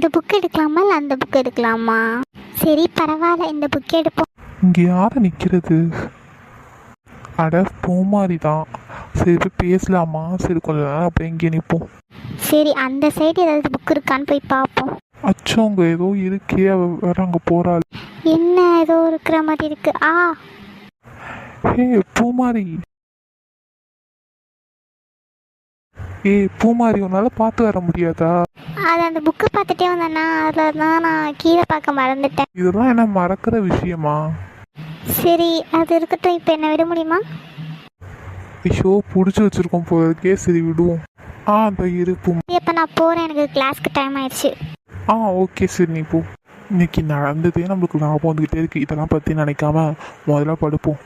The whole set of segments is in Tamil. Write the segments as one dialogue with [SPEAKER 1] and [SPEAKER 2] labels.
[SPEAKER 1] இந்த புக் எடுக்கலாமா இல்லை அந்த புக் எடுக்கலாமா? சரி பரவாயில்ல, இந்த புக் எடுப்போம்.
[SPEAKER 2] இங்கே யாரை நிற்கிறது? அட பூமாரி தான். சரி போய் பேசலாமா? சரி கொஞ்ச நேரம் அப்படியே இங்கே நிற்போம்.
[SPEAKER 1] சரி அந்த சைடு ஏதாவது புக் இருக்கான்னு போய் பார்ப்போம்.
[SPEAKER 2] அச்சோ அங்கே ஏதோ இருக்கே, அவ வேற அங்கே போகிறாள்.
[SPEAKER 1] என்ன ஏதோ இருக்கிற மாதிரி இருக்கு.
[SPEAKER 2] ஹே பூமாரி, பூமாரி உன்னால் பார்த்து வர முடியாதா?
[SPEAKER 1] அது அந்த புக்கு பார்த்துட்டே வந்தேன்னா அதில் தான் நான் கீழே பார்க்க மறந்துட்டேன்.
[SPEAKER 2] இதெல்லாம் என்ன மறக்கிற விஷயமா?
[SPEAKER 1] சரி அது இருக்கட்டும், இப்போ என்ன விட முடியுமா?
[SPEAKER 2] ஐயோ பிடிச்சி வச்சுருக்கோம் போகிறதுக்கே. சரி விடுவோம். அந்த இருப்போம்.
[SPEAKER 1] இப்போ நான் போகிறேன், எனக்கு கிளாஸ்க்கு டைம் ஆயிடுச்சு.
[SPEAKER 2] ஓகே சரி நீ போ. இன்னைக்கு நடந்ததே நம்மளுக்கு லாபம் வந்துக்கிட்டே இருக்குது. இதெல்லாம் பற்றி நினைக்காம முதல்ல படுப்போம்.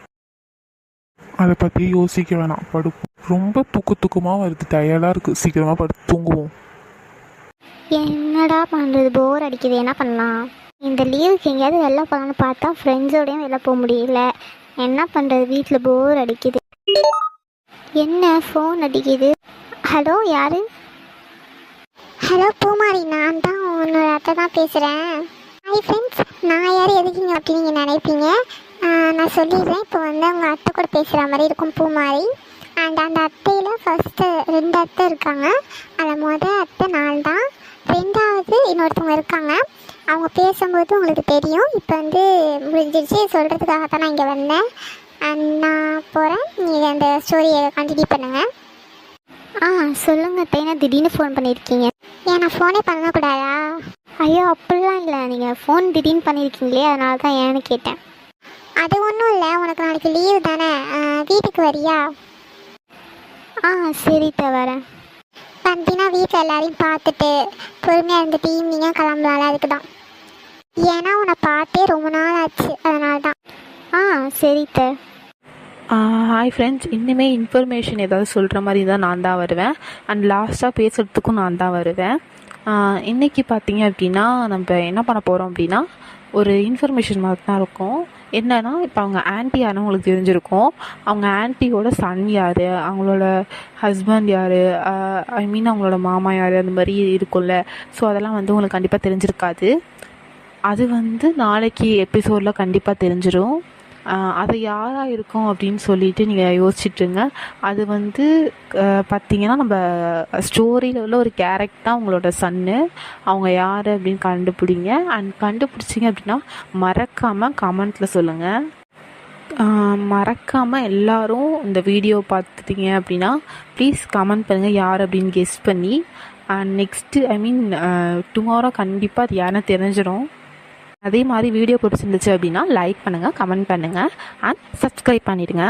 [SPEAKER 2] அதை பற்றி யோசிக்க வேணாம், படுப்போம். ரொம்ப தூக்கமாக வருது, டயர்டாக இருக்குது. சீக்கிரமாக படுத்து தூங்குவோம்.
[SPEAKER 1] என்னடா பண்ணுறது, போர் அடிக்குது. என்ன பண்ணலாம்? இந்த லீவுக்கு எங்கேயாவது வெளில போகலான்னு பார்த்தா ஃப்ரெண்ட்ஸோடையும் வெளில போக முடியல. என்ன பண்ணுறது, வீட்டில் போர் அடிக்குது. என்ன ஃபோன் அடிக்குது? ஹலோ யார்? ஹலோ பூமாரி, நான் தான் உன்னோட அத்தை தான் பேசுகிறேன். ஹாய் ஃப்ரெண்ட்ஸ், நான் யார் எதுக்குங்க அப்படி நீங்கள் நினைப்பீங்க. நான் சொல்லிடுறேன். இப்போ வந்து அவங்க அத்தை கூட பேசுகிற மாதிரி இருக்கும் பூமாரி. அண்ட் அந்த அத்தையில் ஃபஸ்ட்டு 2 அத்தை இருக்காங்க. அதில் அத்தை நான் தான். 2வது இன்னொருத்தவங்க இருக்காங்க. அவங்க பேசும்போது உங்களுக்கு தெரியும். இப்போ வந்து முடிஞ்சிடுச்சு, சொல்கிறதுக்காக தான் நான் இங்கே வந்தேன். அண்ட் நான் போகிறேன், நீங்கள் அந்த ஸ்டோரியை கண்டினியூ பண்ணுங்கள். சொல்லுங்கள் அத்தை, என்ன திடீர்னு ஃபோன் பண்ணியிருக்கீங்க? ஏன் நான் ஃபோனே பண்ணக்கூடாதா? ஐயோ அப்படிலாம் இல்லை, நீங்கள் ஃபோன் திடீர்னு பண்ணியிருக்கீங்களே, அதனால தான் ஏன்னு கேட்டேன். அது ஒன்றும் இல்லை, உனக்கு நாளைக்கு லீவு தானே, வீட்டுக்கு வரியா? சரி வரேன். வந்தீங்கன்னா வீட்டில் எல்லாரையும் பார்த்துட்டு பொறுமையாக இருந்துட்டு ஈவினிங்காக கிளம்பலாம்ல, அதுக்கு தான். ஏன்னா உன்னை பார்த்தே ரொம்ப நாள் ஆச்சு, அதனால தான். சரி
[SPEAKER 3] ஹாய் ஃப்ரெண்ட்ஸ், இனிமேல் இன்ஃபர்மேஷன் ஏதாவது சொல்கிற மாதிரி தான் நான் தான் வருவேன். அண்ட் லாஸ்ட்டாக பேசுகிறதுக்கும் நான் தான் வருவேன். இன்றைக்கி பார்த்தீங்க அப்படின்னா நம்ம என்ன பண்ண போகிறோம் அப்படின்னா ஒரு இன்ஃபர்மேஷன் மாதிரி தான் இருக்கும். என்னன்னா, இப்போ அவங்க ஆன்ட்டி யாருன்னு உங்களுக்கு தெரிஞ்சிருக்கும். அவங்க ஆன்ட்டியோட சன் யார், அவங்களோட ஹஸ்பண்ட் யார், ஐ மீன் அவங்களோட மாமா யார், அந்த மாதிரி இருக்கும்ல. ஸோ அதெல்லாம் வந்து உங்களுக்கு கண்டிப்பாக தெரிஞ்சிருக்காது. அது வந்து நாளைக்கு எபிசோடில் கண்டிப்பாக தெரிஞ்சிடும். அது யாராக இருக்கும் அப்படின்னு சொல்லிட்டு நீங்கள் யோசிச்சுட்ருங்க. அது வந்து பார்த்திங்கன்னா நம்ம ஸ்டோரியில் உள்ள ஒரு கேரக்டர் தான் அவங்களோட சன்னு. அவங்க யார் அப்படின்னு கண்டுபிடிங்க. அண்ட் கண்டுபிடிச்சிங்க அப்படின்னா மறக்காமல் கமெண்ட்டில் சொல்லுங்கள். மறக்காமல் எல்லோரும் இந்த வீடியோ பார்த்துட்டீங்க அப்படின்னா ப்ளீஸ் கமெண்ட் பண்ணுங்கள் யார் அப்படின்னு கெஸ் பண்ணி. And next I mean tomorrow கண்டிப்பாக அது யாருன்னு தெரிஞ்சிடும். அதே மாதிரி வீடியோ பிடிச்சிருந்துச்சு அப்படின்னா லைக் பண்ணுங்கள், கமெண்ட் பண்ணுங்கள் அண்ட் சப்ஸ்கிரைப் பண்ணிவிடுங்க.